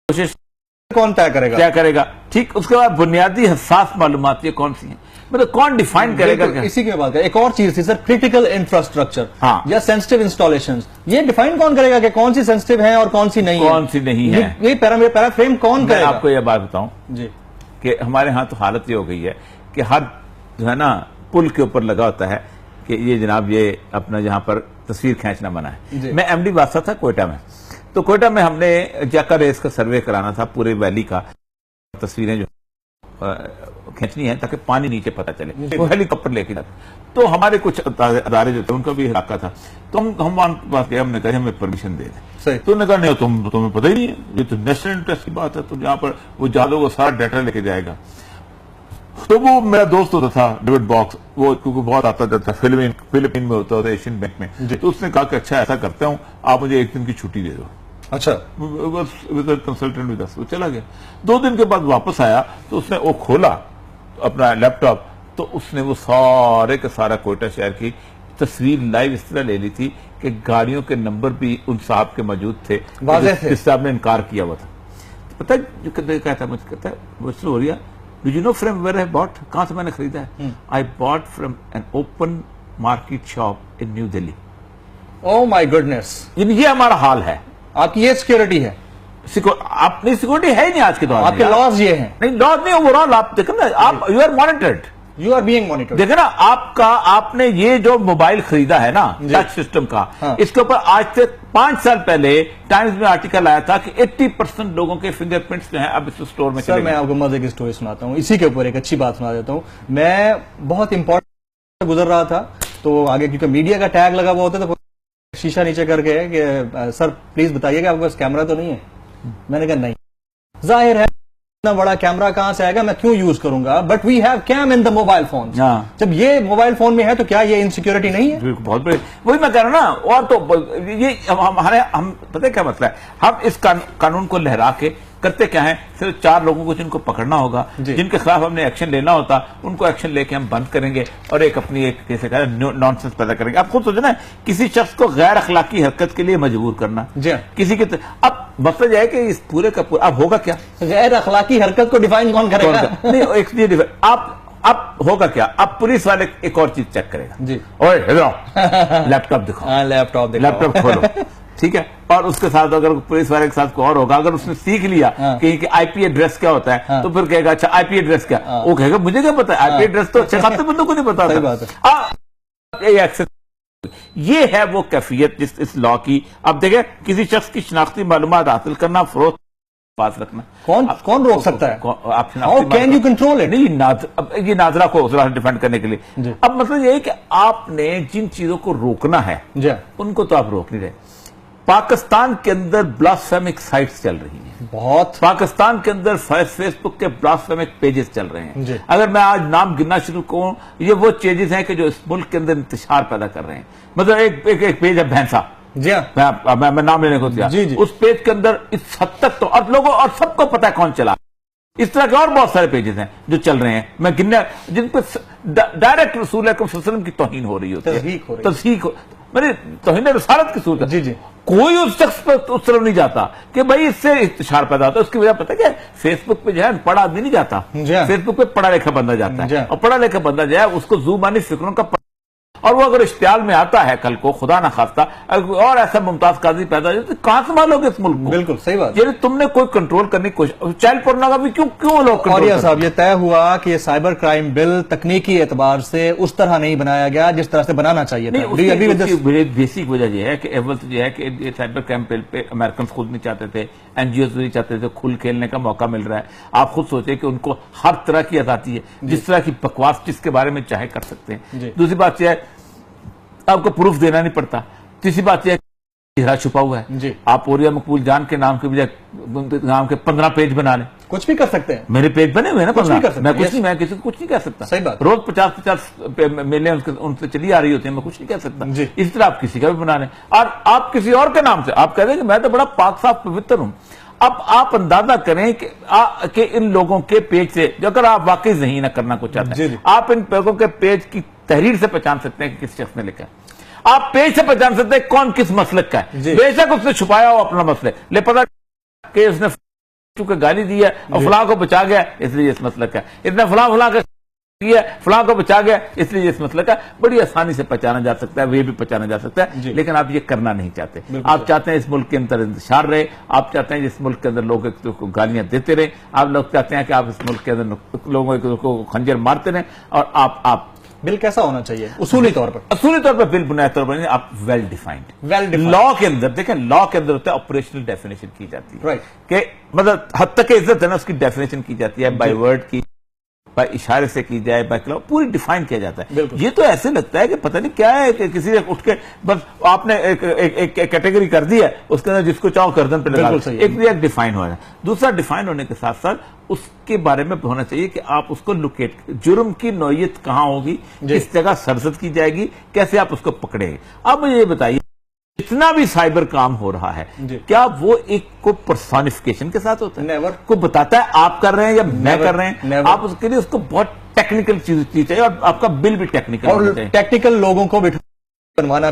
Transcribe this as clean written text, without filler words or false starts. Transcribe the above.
کوشش کون طے کرے گا ٹھیک. اس کے بعد بنیادی حساس معلومات یہ کون سی ہیں, مطلب کون ڈیفائن کرے گا. اسی کی بات کریں. ایک اور چیز تھی سر, کریٹیکل انفراسٹرکچر یا سینسٹیو انسٹالیشنز, یہ ڈیفائن کون کرے گا کہ کون سی سینسٹیو ہیں اور کون سی نہیں ہے. یہ پیرا فریم کون کرے گا؟ میں آپ کو یہ بات بتاؤں جی کہ ہمارے ہاں تو حالت یہ ہو گئی ہے کہ ہر جو ہے نا پل کے اوپر لگا ہوتا ہے کہ یہ جناب یہ اپنا یہاں پر تصویر کھینچنا منع ہے. میں ایم ڈی واسطہ تھا کوئٹہ میں, تو کوئٹہ میں ہم نے جیکا ریس کا سروے کرانا تھا پورے ویلی کا, تصویریں جو کھینچنی ہیں تاکہ پانی نیچے پتہ چلے, وہ ہیلی کاپٹر لے کے جاتے. تو ہمارے کچھ ادارے جو تھے ان کا بھی علاقہ تھا, تو ہم پاس گئے, ہم نے کہا ہمیں پرمیشن دے دیں. تو انہوں نے کہا نہیں تمہیں پتہ ہی نہیں ہے, یہ تو نیشنل انٹرسٹ کی بات ہے, تو جہاں پر وہ جادو کو سارا ڈیٹا لے کے جائے گا. تو وہ میرا دوست ہوتا تھا ڈیوڈ باکس, وہ کیونکہ بہت آتا جاتا فلپین میں ہوتا تھا, ایشین بینک میں, تو اس نے کہا کہ اچھا ایسا کرتا ہوں, آپ مجھے ایک دن کی چھٹی دے دو. اچھا, کنسلٹنٹ ود اس, وہ چلا گیا. 2 دن کے بعد واپس آیا تو اس نے وہ کھولا اپنا لیپ ٹاپ, تو اس نے وہ سارے کا سارا کوئٹہ شہر کی تصویر لائیو اس طرح لے لی تھی کہ گاڑیوں کے نمبر بھی ان صاحب کے موجود تھے جس صاحب نے انکار کیا ہوا تھا. پتہ جو کہتا ہے مجھے کہتا ہے mister Orya, Did you know from where I bought? کہاں سے میں نے خریدا ہے؟ I bought from an open market shop in New Delhi. Oh my goodness. یہ ہمارا حال ہے. آپ کی یہ سیکیورٹی ہے؟ اپنی سیکیورٹی ہے ہی نہیں آج کے دور میں. آپ کے لاز یہ ہیں؟ نہیں, لاز نہیں, اوورال آپ دیکھیں نا, آپ you are monitored. You are being monitored. دیکھیں نا, آپ نے یہ جو موبائل خریدا ہے نا ٹچ سسٹم کا, اس کے اوپر آج سے 5 سال پہلے ٹائمز میں آرٹیکل آیا تھا کہ 80% لوگوں کے فنگر پرنٹس جو ہیں اب اس سٹور میں چلے گئے. سر میں آپ کو مزے کی سٹوری سناتا ہوں, اسی کے اوپر ایک اچھی بات سنا دیتا ہوں. میں بہت امپورٹنٹ گزر رہا تھا, تو آگے کیونکہ میڈیا کا ٹیگ لگا ہوا ہوتا ہے, تو شیشہ نیچے کر کے کہ سر پلیز بتائیے کہ آپ کے پاس کیمرہ تو نہیں ہے. میں نے کہا نہیں. ظاہر ہے اتنا بڑا کیمرہ کہاں سے آئے گا, میں کیوں یوز کروں گا, but we have came in the mobile phone. جب یہ موبائل فون میں ہے تو کیا یہ انسیکیورٹی نہیں ہے؟ بہت بڑی, وہی میں کہہ رہا ہوں نا. اور تو یہ ہم پتہ کیا مسئلہ ہے, ہم اس قانون کو لہرا کے کرتے کیا ہیں, صرف 4 لوگوں کو جن کو پکڑنا ہوگا, جن کے خلاف ہم نے ایکشن لینا ہوتا, ان کو ایکشن لے کے ہم بند کریں گے اور ایک اپنی ایک کیسے کہہ رہے نان سینس پیدا کریں گے. آپ خود سوچیں نا, کسی شخص کو غیر اخلاقی حرکت کے لیے مجبور کرنا, کسی کے, اب مطلب یہ ہے کہ اس پورے کا پورا اب ہوگا کیا, غیر اخلاقی حرکت کو ڈیفائن کون کرے گا؟ نہیں, اب ہوگا کیا, اب پولیس والے ایک اور چیز چیک کرے گا, اور لیپ ٹاپ دکھاؤ, لیپ ٹاپ کھولو, ٹھیک ہے. اور اس کے ساتھ اگر پولیس والے کے ساتھ کوئی اور ہوگا, اگر اس نے سیکھ لیا کہ آئی پی ایڈریس کیا ہوتا ہے, تو پھر کہے گا اچھا آئی پی ایڈریس کیا, وہ کہے گا مجھے کیا پتا ہے, آئی پی ایڈریس تو اچھے خاصے بندوں کو نہیں پتا. یہ ہے وہ کیفیت جس اس لا کی. اب دیکھیں, کسی شخص کی شناختی معلومات حاصل کرنا, فروخت پاس رکھنا, کون روک سکتا ہے؟ آپ How can you control it? نہیں, یہ ناظرہ کو ڈیفینڈ کرنے کے لیے. اب مطلب یہ ہے کہ آپ نے جن چیزوں کو روکنا ہے ان کو تو آپ روک نہیں رہے. پاکستان کے اندر بلاسفیمک سائٹس چل رہی ہیں بہت, پاکستان کے اندر فیس بک کے بلاسفیمک پیجز چل رہے ہیں. اگر میں آج نام گننا شروع کروں, یہ وہ پیجز ہیں کہ جو اس ملک کے اندر انتشار پیدا کر رہے ہیں. مطلب ایک پیج ہے بھینسا, میں نام لینے کو دیا, اس پیج کے اندر اس حد تک تو, اور لوگوں اور سب کو پتا ہے کون چلا. اس طرح کے اور بہت سارے پیجز ہیں جو چل رہے ہیں, میں گننا, جن پہ ڈائریکٹ رسول اکرم صلی اللہ علیہ وسلم کی توہین ہو رہی ہوتی ہے, تصحیح میری توہین رسالت کی صورت. کوئی اس شخص پر اس طرف نہیں جاتا کہ بھائی اس سے انتشار پیدا ہوتا ہے. اس کی وجہ پتہ کیا ہے, فیس بک پہ جو ہے پڑھا آدمی نہیں جاتا, فیس بک پہ پڑھا لکھا بندہ جاتا ہے, اور پڑھا لکھا بندہ جو ہے اس کو زبانی فکروں کا, اور وہ اگر اشتعال میں آتا ہے کل کو خدا نہ خواستہ اور ایسا ممتاز قاضی پیدا ہو جائے تو کہاں سنبھالو گے اس ملک کو؟ بالکل صحیح بات. یعنی تم نے کوئی کنٹرول کرنے کی کوشش, چائلڈ پورنوگرافی کیوں لوگ کنٹرول کرتے ہیں؟ صاحب یہ طے ہوا کہ یہ سائبر کرائم بل تکنیکی اعتبار سے اس طرح نہیں بنایا گیا جس طرح سے بنانا چاہیے تھا. بیسک وجہ یہ ہے کہ اول تو یہ ہے کہ یہ سائبر کرائم بل پہ امریکنز خود نہیں چاہتے تھے, این جی اوز نہیں چاہتے تھے, کھل کھیلنے کا موقع مل رہا ہے. آپ خود سوچیں کہ ان کو ہر طرح کی آزادی ہے, جس طرح کی بکواس جس کے بارے میں چاہے کر سکتے ہیں. دوسری بات یہ ہے آپ کو پروف دینا نہیں پڑتا. تیسری بات یہ ہے کہ چہرہ چھپا ہوا ہے. آپ اوریا مقبول جان کے نام کے بجائے نام کے 15 پیج بنا لیں, کچھ بھی کر سکتے ہیں. میرے پیج بنے ہوئے ہیں نا 15, میں کسی کو کچھ نہیں کہہ سکتا. صحیح بات. روز 50 میلیں ان سے چلی آ رہی ہوتی ہیں, میں کچھ نہیں کہہ سکتا. اس طرح آپ کسی کا بھی بنا لیں, اور آپ کسی اور کے نام سے آپ کہہ دیں کہ میں تو بڑا پاک صاف پوتر ہوں. اب آپ اندازہ کریں کہ ان لوگوں کے پیج سے, جو اگر آپ واقعی ذہین نہ کرنا کو چاہتے ہیں, آپ ان پیجوں کے پیج کی تحریر سے پہچان سکتے ہیں کہ کس شخص نے لکھا ہے. آپ پیج سے پہچان سکتے ہیں کون کس مسلک کا ہے. بے شک اس نے چھپایا ہو اپنا مسئلہ, لیکن پتا کہ اس نے چونکہ گالی دی ہے اور فلاں کو بچا گیا اس لیے اس مسلک ہے، اتنا فلاں کا کیا فلاں کو بچا گیا اس لیے اس مسئلہ کا بڑی آسانی سے پہچانا جا سکتا ہے، وہ بھی پہچانا جا سکتا ہے، لیکن آپ یہ کرنا نہیں چاہتے۔ آپ چاہتے ہیں اس ملک کے اندر انتشار رہے، آپ چاہتے ہیں اس ملک کے اندر لوگ ایک دوسرے کو گالیاں دیتے رہے، آپ لوگ چاہتے ہیں کہ آپ اس ملک کے اندر لوگوں کو خنجر مارتے رہیں، اور آپ بل کیسا ہونا چاہیے اصولی طور پر؟ اصولی طور پر بل بنیادی طور پر آپ ویل ڈیفائنڈ لا کے اندر دیکھیں، لا کے اندر ہوتا ہے آپریشنل ڈیفینیشن کی جاتی ہے کہ مطلب حد تک عزت ہے نا اس کی ڈیفینیشن کی جاتی ہے، بائی ورڈ کی، بائی اشارے سے کی جائے، بائی کلام پوری ڈیفائن کیا جاتا ہے۔ یہ تو ایسے لگتا ہے کہ پتہ نہیں کیا ہے کہ کسی نے اٹھ کے بس آپ نے ایک کیٹیگری کر دی ہے، اس کے اندر جس کو چاہو گردن پہ لگا، ایک ڈیفائن ہوا ہے۔ دوسرا ڈیفائن ہونے کے ساتھ ساتھ اس کے بارے میں ہونا چاہیے کہ آپ اس کو لوکیٹ، جرم کی نوعیت کہاں ہوگی، کس جگہ سرزد کی جائے گی، کیسے آپ اس کو پکڑیں گے۔ اب مجھے یہ بتائیے اتنا بھی سائبر کام ہو رہا ہے، کیا وہ ایک کو پرسونیفیکیشن کے ساتھ ہوتا ہے؟ کو بتاتا ہے آپ کر رہے ہیں یا میں کر رہے ہیں؟ آپ اس کے لیے اس کو بہت ٹیکنیکل چیز چاہیے، اور آپ کا بل بھی ٹیکنیکل ہونا چاہیے، ٹیکنیکل لوگوں کو بنوانا